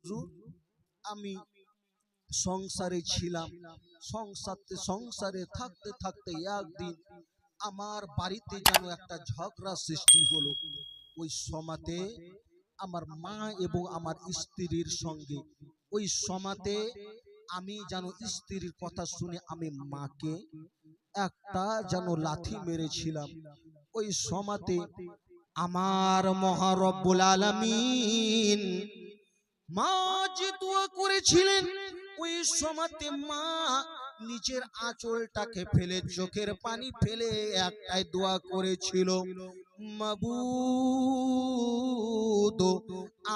হুজুর আমি সংসারে ছিলাম, সংসারে থাকতে থাকতে একদিন আমার বাড়িতে যেন একটা ঝগড়া সৃষ্টি হলো। ওই সমাতে আমার মা এবং আমার স্ত্রীর সঙ্গে, ওই সমাতে আমি যেন স্ত্রীর কথা শুনে আমি মাকে একটা যেন লাথি মেরেছিলাম। ওই সমাতে আমার মহারব্বুল আলামিন মা যে দোয়া করেছিলেন, ওই সমাতে মা নিচের আঁচলটাকে ফেলে চোখের পানি ফেলে একটাই দোয়া করেছিল, মাবুদ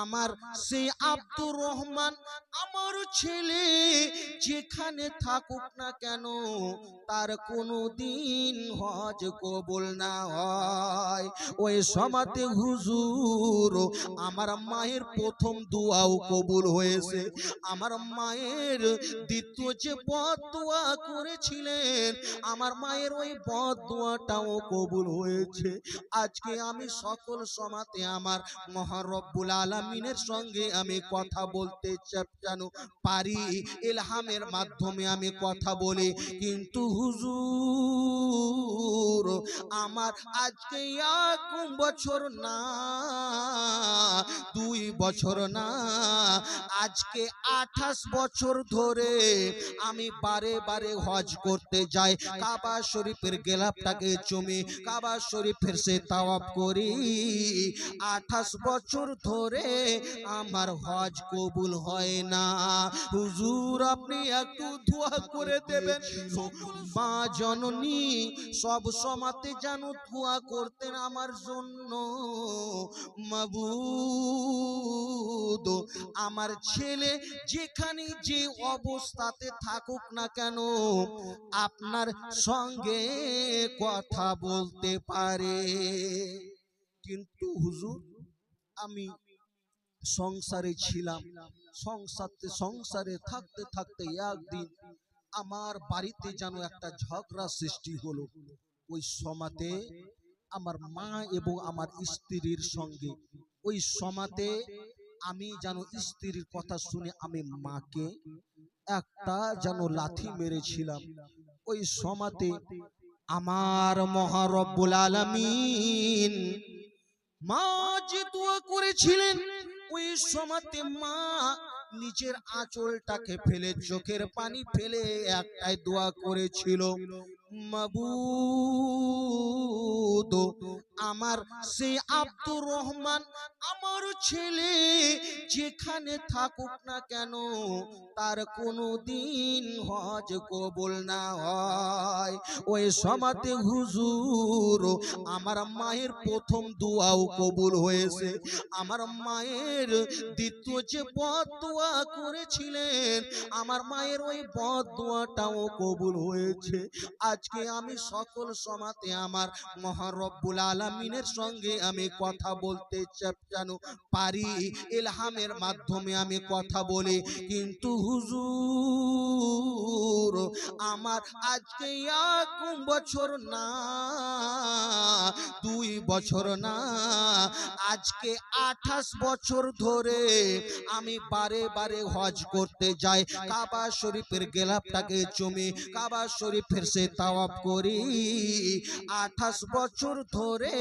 আমার সে আব্দুর রহমান আমার ছেলে যেখানে থাকুক না কেন তার কোনো দিন হজ কবুল না হয়। ওই সমাতে হুজুর আমার মায়ের প্রথম দোয়াও কবুল হয়েছে, আমার মায়ের দ্বিতীয় যে বদদোয়া করেছিলেন আমার মায়ের ওই বদদোয়াটাও কবুল হয়েছে। আজকে আমি সকল সমাতে আমার মহারব্বুল আলামিনের সঙ্গে আমি কথা বলতে জানো পারি, ইলহামের মাধ্যমে আমি কথা বলি। কিন্তু হুজুর আমার আজকে 1 বছর না 2 বছর না, আজকে 28 বছর ধরে আমি বারে বারে হজ করতে যাই, কাবা শরীফের গেলাপটাকে চুমি কাবা শরীফের সে তাওয়াফ করি। 28 বছর ধরে আমার হজ কবুল হয় না। হুজুর আপনি একটু দোয়া করে দেবেন। মা জননী সব সমাতে যেন দোয়া করতেন আমার জন্য, মাবুদ আমার ছেলে যেখানে যে অবস্থাতে থাকুক না কেন আপনার সঙ্গে কথা বলতে পারে। কিন্তু হুজুর আমি সংসারে ছিলাম, সংসারে থাকতে থাকতে একদিন আমার বাড়িতে যেন একটা ঝগড়া সৃষ্টি হলো। ওই সমাতে আমার মা এবং আমার স্ত্রীর সঙ্গে, ওই সমাতে আমি যেন স্ত্রীর কথা শুনে আমি মাকে একটা যেন লাথি মেরেছিলাম। ওই সমাতে আমার মহারব্বুল আলামিন মা যে দোয়া করেছিলেন, ওই সমাতে মা নিচের আঁচলটাকে ফেলে চোখের পানি ফেলে একটাই দোয়া করেছিল, মাবুদ আমার সে আব্দুর রহমান আমার ছেলে যেখানে থাকুক না কেন তার কোনো দিন হজ কবুল না হয়। ওই সমাতে হুজুর আমার মায়ের প্রথম দোয়াও কবুল হয়েছে, আমার মায়ের দ্বিতীয় যে বদদোয়া করেছিলেন আমার মায়ের ওই বদদোয়াটাও কবুল হয়েছে। আজকে আমি সকল সমাতে আমার মহারব্বুল আলামিনের সঙ্গে আমি কথা বলতে জানো পারি, ইলহামের মাধ্যমে আমি কথা বলি। কিন্তু হুজুর আমার আজকে 1 বছর না 2 বছর না, আজকে 28 বছর ধরে আমি বারে বারে হজ করতে যাই, কাবা শরীফের গেলাপটাকে চুমি কাবা শরীফের সে তাওয়াফ করি। 28 বছর ধরে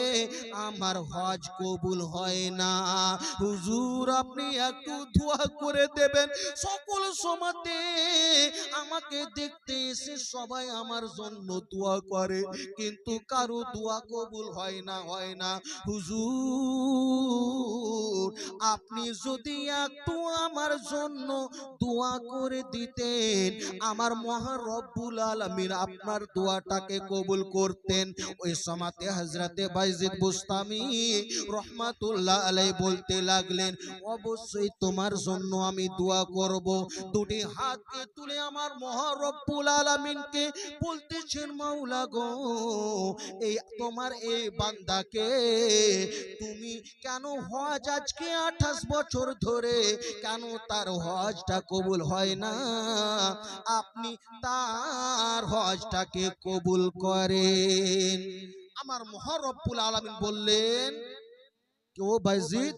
আমার হজ কবুল হয় না। হুজুর আপনি একটু দোয়া করে দেবেন। সকল সমাতে আমাকে দেখতে এসে সবাই আমার জন্য দোয়া করে, কিন্তু কারো দোয়া কবুল হয় না হুজুর আপনি যদি একটু আমার জন্য দোয়া করে দিতেন আমার মহারব্বুল আলামিন আপনার দোয়াটাকে কবুল করতেন। ওই সমাতে হযরতে বাইজিদ বুস্তামি রহমাতুল্লাহ আলাইহি বলতে লাগলেন, অবশ্যই তোমার জন্য আমি দোয়া করব। দুটি হাতকে তুলে আমার মহারব্বুল আলামিনকে বলতেছেন, মাওলা গো এই তোমার এই বান্দাকে তুমি কেন হজ আজকে 28 বছর ধরে কেন তার হজটা কবুল হয় না, আপনি তার হজটাকে কবুল করেন। আমার মহারব্বুল আলামিন বললেন, ও বাইজিদ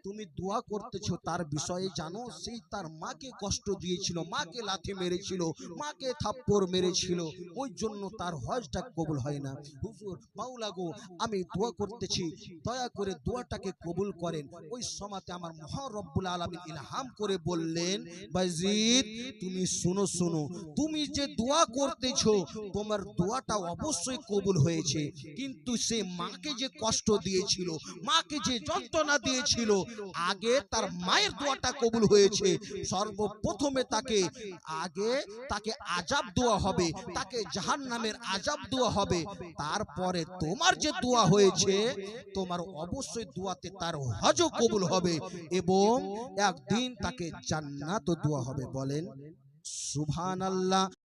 তুমি দোয়া করতেছো তার বিষয়ে জানো? সেই তার মাকে কষ্ট দিয়েছিল, মাকে লাথি মেরেছিল, মাকে থাপ্পড় মেরেছিল, ওই জন্য তার হজটা কবুল হয় না। হুজুর মাওলা গো, আমি দোয়া করতেছি, দয়া করে দোয়াটাকে কবুল করেন। ওই সময়তে আমার মহান রব্বুল আলামিন ইলহাম করে বললেন, বাজিদ তুমি শোনো শোনো, তুমি যে দোয়া করতেছো তোমার দোয়াটা অবশ্যই কবুল হয়েছে, কিন্তু সে মাকে যে কষ্ট দিয়েছিল, মাকে যে যন্ত্রণা দিয়েছিল, আগে তার মায়ের দোয়াটা কবুল হয়েছে। সর্বপ্রথমে তাকে আযাব দেওয়া হবে, তাকে জাহান্নামের আযাব দেওয়া হবে, তারপরে তোমার যে দোয়া হয়েছে তোমার অবশ্যই দোয়াতে তার হজও কবুল হবে এবং একদিন তাকে জান্নাতও দেওয়া হবে। বলেন সুবহানাল্লাহ।